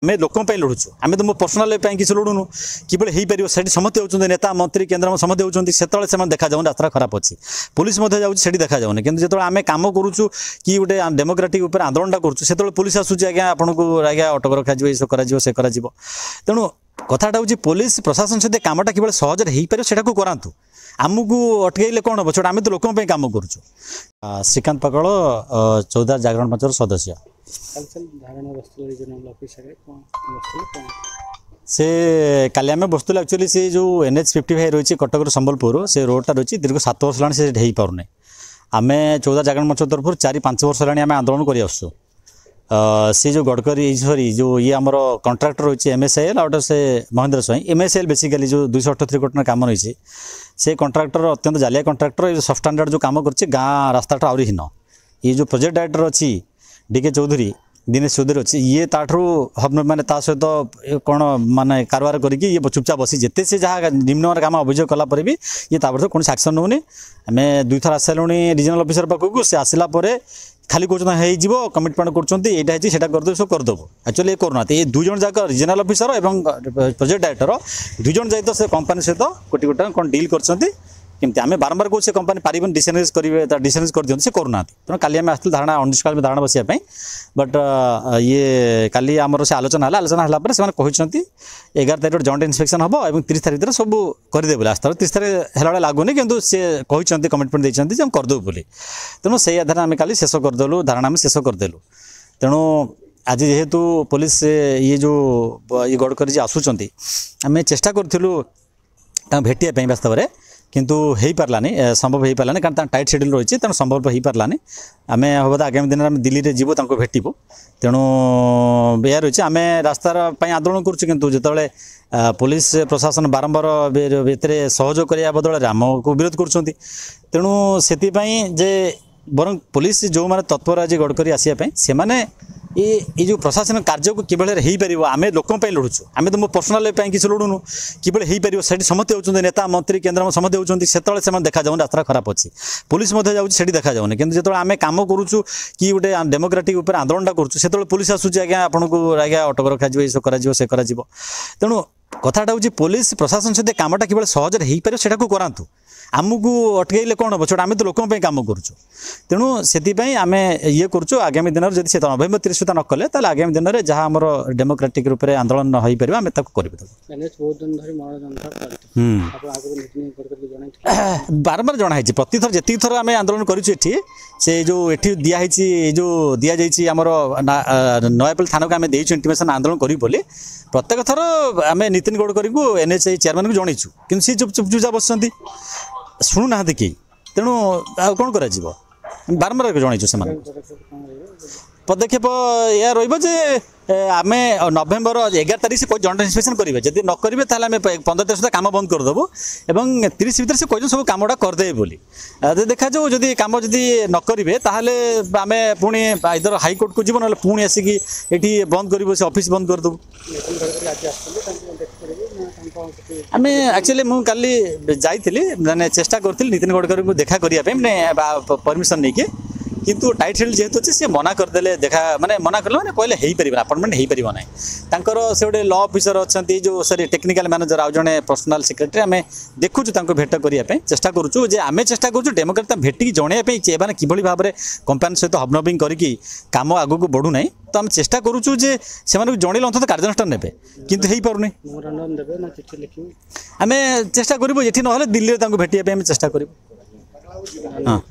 आम लोक लड़ुचु आम तो मो पर्सनाल किसी लड़ुनु कि हो पार से समस्त होती नेता मंत्री केन्द्र समस्त होती से देखा जाऊन रास्ता खराब अच्छी पुलिस जाऊँगी देखा जाऊनी कि जो आम कम करुचु कि गोटे डेमोक्रेटिक आंदोलन करुचु पुलिस आसूँ आज्ञा आपको आज्ञा अटक रखा से कर तेणु कथाटा हूँ पुलिस प्रशासन सहित कमटा कि सहज हो पार से करातु आमको अटकईले कौन हम छोटा आम तो लोक कम करुचु। श्रीकांत पाकल चौदार जागरण मंचर सदस्य से काली आम बसुल एक्चुअली से जो NH55 रही कटक संबलपुर से रोडटा रही दीर्घ 7 वर्ष है से हो पारना आम चौदार जागरण मंच तरफ 4-5 वर्ष है आंदोलन कर से जो गडकरी सॉरी जो ये आमर कंट्राक्टर रही MSIL आउट से महेंद्र स्वाई MSIL बेसिकली जो 238 कोटी काम रही से कंट्राक्टर अत्यंत जालिया कंट्राक्टर ये सब स्टैंडर्ड जो काम कर गाँ रास्ताटा आहरी हीन ये जो प्रोजेक्ट डायरेक्टर अच्छी DK चौधरी दिनेश चौधरी अच्छी ये ताठू हम माने सहित कौन माने कारबार करके ये चुपचाप बसी जिते से जहाँ निम्न काम अभियोग कलापर भी ये कौन एक्शन नौनी आम 2 थर आस सारूँ रिजनल ऑफिसर पाखक से आसला खाली कौन हो कमिटमेंट करटा करदे सब करदेव एक्चुअली ये करूना ये 2 जन जाक रिजनल ऑफिसर और प्रोजेक्ट डायरेक्टर 2 जन जाए तो से कंपनी सहित कोटी कोटी कौन डील कर केमती आम बारंबार कौन से कंपनी पारिबन डिसएनगेज करेंगे डिसएनगेज कर दिखाते से करूना तेणु काली आम आसलु धारणा अनिश्चितकाल धारणा बसापी बट ये काली आमर से आलोचना है 11 तारीख जॉइंट इंस्पेक्शन हम और 30 तारीख तरह सब करदे बोले आस्था 30 तारीख है लगुनि कि सी कहते कमिटमेंट देते हम करदेव बोली तेणु से आधार आम काली शेष करदेलु धारणा आम शेष करदेलु तेणु आज जेहेतु पुलिस ये जो ये गडकरी जी आसुँच आम चेष्टा करूँ भेटिया वास्तव में किंतु हो पारानी संभव हो पारानी कारण टाइट शेड्यूल रही तेणु संभव हो पारानी आम हम आगामी दिन में दिल्ली में जीवु भेटू तेणु या रही आम रास्तार आंदोलन करूँ जिते पुलिस प्रशासन बारंबार सहयोग करने बदल आमको विरोध कर तेणु से बरं पुलिस जो मैंने तत्पर आज गडकरी आसापी से ये जो प्रशासन कार्य को किभली हो पार आम लोक लड़ुचु आम तो मो पर्सनाल किसी लड़ुनु कि हो पार से समस्त होती नेता मंत्री केन्द्र समस्त होती से देखा जाऊन रास्ता खराब अच्छी पुलिस जाऊँगी देखा जाऊनी कि जो आम कम करुचु कि गोटे डेमोक्रेटिक आंदोलन करुचु से पुलिस आसूँ आज्ञा आपको आज्ञा अटक रखा से तेणु कथाटा हूँ पुलिस प्रशासन सहित कमटा कि सहज हो पार से करातु आमको अटकईले कौन हम छोटा आम तो लोक कम करुचु तेणु से आम ये करुचु आगामी दिन में से नवेम्बर 30 सुधा न कले आगामी दिन में जहाँ आम डेमोक्रेटिक रूप से आंदोलन हो पार आम कर बारंबार जनाई प्रति थर जी थर आम आंदोलन करुँ से जो ये दिखाई जो दि जाइए आमर नयापल्ली थाना को आम देचु इंटीमेशन आंदोलन करी बोली प्रत्येक थर आम नितिन गडकरी को NHAI चेयरमैन को जनईचु कि सी चुप चुपचाप बस शुणुना कि तेणु कौन कर बारंबार जनईचु से पदक्षेप या रम नवेम्बर 11 तारीख से जॉइंट इंस्पेक्शन करेंगे जब न करेंगे 15 तारीख सुधा कम बंद करदेव और 30 भितर से कहते सब कमटा करदे बोली देखा जाऊ जदि कम जदि न करेंगे आम पुणी इधर हाईकोर्ट को जीव ना पुणी आसिक ये बंद कर ऑफिस बंद करदेव आम एक्चुअली मुझे जाइली मैंने चेष्टा करी नितिन गडकरी को देखा करने परमिशन नहीं किंतु टाइट शेड्यूल जेहेतु अच्छे सी मना करदे देखा माने मना कर मैंने कहले हो पार अपॉइंटमेंट हो पार ना से गोटे लॉ ऑफिसर अच्छा जो सॉरी टेक्निकल मैनेजर आउ जड़े पर्सनल सेक्रेटरी आम देखुँ भेट करने चेष्टा करूँ आम चेष्टा करूँ डेमोक्रेट भेटिकी जनवाई मैंने किभली भाव में कंपानी सहित हबनबिंग करके काम आगू को बढ़ू ना तो आम चेष्टा करूँ जे से जनइले अंत कार्यानुष्ठान ने किंतु हो पार आम चेष्टा करूँ ये ना दिल्ली में भेटिया चेष्टा करूँ हाँ।